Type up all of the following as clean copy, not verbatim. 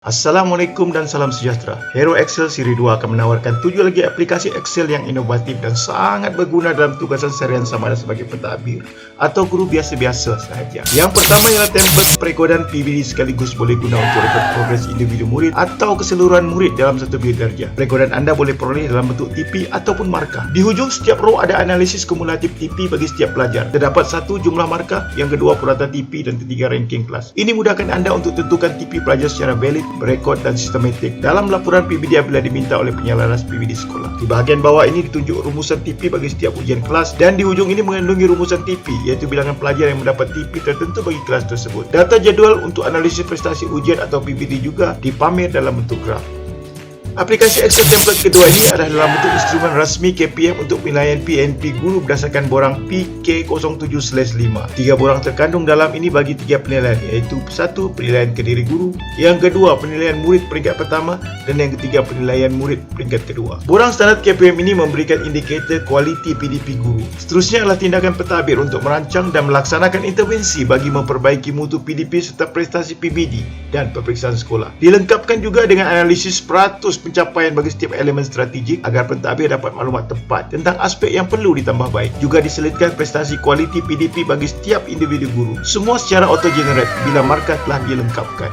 Assalamualaikum dan salam sejahtera. Hero Excel Siri 2 akan menawarkan 7 lagi aplikasi Excel yang inovatif dan sangat berguna dalam tugasan seharian sama ada sebagai pentadbir atau guru biasa-biasa sahaja. Yang pertama ialah template perekodan PBD sekaligus boleh guna untuk rekod progres individu murid atau keseluruhan murid dalam satu bilik darjah. Perekodan anda boleh peroleh dalam bentuk TP ataupun markah. Di hujung setiap row ada analisis kumulatif TP bagi setiap pelajar. Terdapat satu jumlah markah, yang kedua purata TP dan ketiga ranking kelas. Ini mudahkan anda untuk tentukan TP pelajar secara valid, berekod dan sistematik dalam laporan PBD apabila diminta oleh penyelaras PBD sekolah. Di bahagian bawah ini ditunjuk rumusan TP bagi setiap ujian kelas dan di hujung ini mengandungi rumusan TP iaitu bilangan pelajar yang mendapat TP tertentu bagi kelas tersebut. Data jadual untuk analisis prestasi ujian atau PBD juga dipamer dalam bentuk graf. Aplikasi Excel template kedua ini adalah dalam bentuk instrumen rasmi KPM untuk penilaian PNP guru berdasarkan borang PK07/5. 3 borang terkandung dalam ini bagi 3 penilaian iaitu 1. Penilaian ke diri guru, yang kedua penilaian murid peringkat pertama dan yang ketiga penilaian murid peringkat kedua. Borang standar KPM ini memberikan indikator kualiti PDP guru. Seterusnya adalah tindakan pentadbir untuk merancang dan melaksanakan intervensi bagi memperbaiki mutu PDP serta prestasi PBD dan peperiksaan sekolah. Dilengkapkan juga dengan analisis peratus pencapaian bagi setiap elemen strategik agar pentadbir dapat maklumat tepat tentang aspek yang perlu ditambah baik. Juga diselitkan prestasi kualiti PDP bagi setiap individu guru. Semua secara auto-generate bila markah telah dilengkapkan.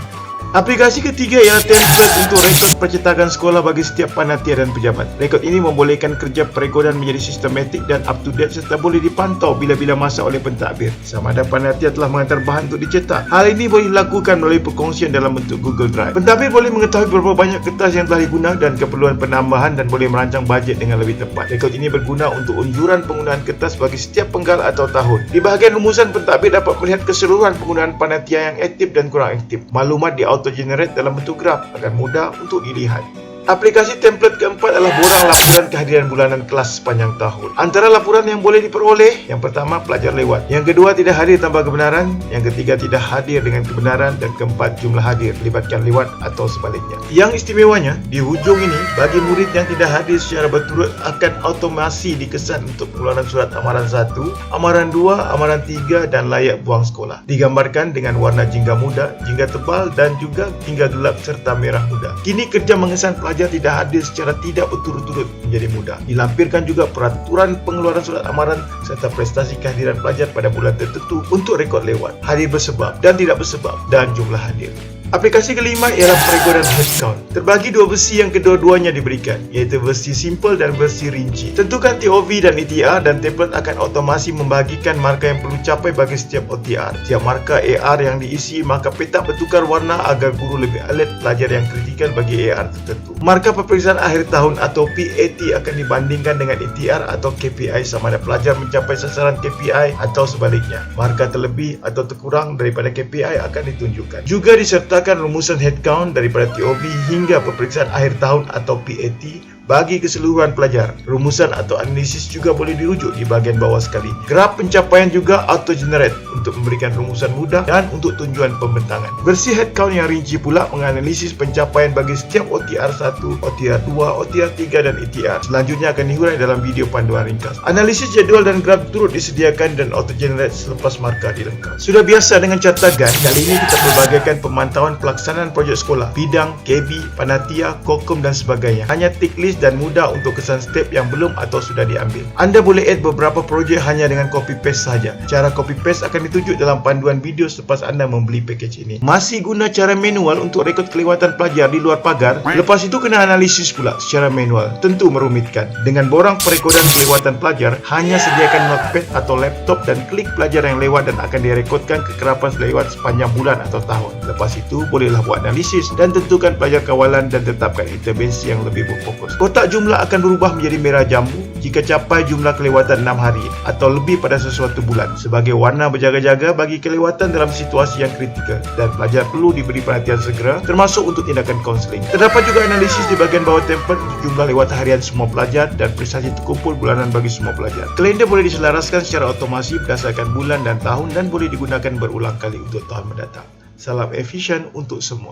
Aplikasi ketiga ialah template untuk rekod percetakan sekolah bagi setiap panitia dan pejabat. Rekod ini membolehkan kerja perekodan menjadi sistematik dan up to date serta boleh dipantau bila-bila masa oleh pentadbir sama ada panitia telah menghantar bahan untuk dicetak. Hal ini boleh dilakukan melalui perkongsian dalam bentuk Google Drive. Pentadbir boleh mengetahui berapa banyak kertas yang telah digunakan dan keperluan penambahan dan boleh merancang bajet dengan lebih tepat. Rekod ini berguna untuk unjuran penggunaan kertas bagi setiap penggal atau tahun. Di bahagian rumusan, pentadbir dapat melihat keseluruhan penggunaan panitia yang aktif dan kurang aktif. Maklumat di auto-generate dalam bentuk graf agar mudah untuk dilihat. Aplikasi template keempat adalah borang laporan kehadiran bulanan kelas sepanjang tahun. Antara laporan yang boleh diperoleh, yang pertama pelajar lewat, yang kedua tidak hadir tanpa kebenaran, yang ketiga tidak hadir dengan kebenaran dan keempat jumlah hadir libatkan lewat atau sebaliknya. Yang istimewanya, di hujung ini bagi murid yang tidak hadir secara berturut akan otomasi dikesan untuk pengeluaran surat amaran 1, amaran 2, amaran 3 dan layak buang sekolah. Digambarkan dengan warna jingga muda, jingga tebal dan juga jingga gelap serta merah muda. Kini kerja mengesan pelajar tidak hadir secara tidak berturut-turut menjadi mudah. Dilampirkan juga peraturan pengeluaran surat amaran serta prestasi kehadiran pelajar pada bulan tertentu untuk rekod lewat, hadir bersebab dan tidak bersebab dan jumlah hadir. Aplikasi kelima ialah perekodan headcount. Terbagi dua versi yang kedua-duanya diberikan, iaitu versi simple dan versi rinci. Tentukan TOV dan ETR dan template akan otomasi membahagikan markah yang perlu capai bagi setiap OTR. Setiap markah AR yang diisi, maka petak bertukar warna agar guru lebih alert pelajar yang kritikal bagi AR tertentu. Markah peperiksaan akhir tahun atau PAT akan dibandingkan dengan ETR atau KPI sama ada pelajar mencapai sasaran KPI atau sebaliknya. Markah terlebih atau terkurang daripada KPI akan ditunjukkan. Juga disertakan rumusan headcount daripada TOV hingga peperiksaan akhir tahun atau PAT bagi keseluruhan pelajar. Rumusan atau analisis juga boleh dirujuk di bahagian bawah sekali. Graf pencapaian juga auto-generate untuk memberikan rumusan mudah dan untuk tujuan pembentangan. Versi headcount yang rinci pula menganalisis pencapaian bagi setiap OTR 1, OTR 2, OTR 3 dan ETR. Selanjutnya akan dihurai dalam video panduan ringkas. Analisis jadual dan graf turut disediakan dan auto-generate selepas markah dilengkap. Sudah biasa dengan catagan, kali ini kita berbagaikan pemantauan pelaksanaan projek sekolah, bidang, KB, panitia, kokum dan sebagainya. Hanya tick list dan mudah untuk kesan step yang belum atau sudah diambil. Anda boleh add beberapa projek hanya dengan copy paste saja. Cara copy paste akan ditunjuk dalam panduan video selepas anda membeli package ini. Masih guna cara manual untuk rekod kelewatan pelajar di luar pagar, lepas itu kena analisis pula secara manual. Tentu merumitkan. Dengan borang perekodan kelewatan pelajar, hanya sediakan notepad atau laptop dan klik pelajar yang lewat dan akan direkodkan kekerapan selewat sepanjang bulan atau tahun. Lepas itu bolehlah buat analisis dan tentukan pelajar kawalan dan tetapkan intervensi yang lebih berfokus. Kotak jumlah akan berubah menjadi merah jambu jika capai jumlah kelewatan 6 hari atau lebih pada sesuatu bulan sebagai warna berjaga-jaga bagi kelewatan dalam situasi yang kritikal dan pelajar perlu diberi perhatian segera termasuk untuk tindakan kaunseling. Terdapat juga analisis di bahagian bawah template untuk jumlah lewat harian semua pelajar dan prestasi terkumpul bulanan bagi semua pelajar. Kalender boleh diselaraskan secara otomasi berdasarkan bulan dan tahun dan boleh digunakan berulang kali untuk tahun mendatang. Salam efisien untuk semua.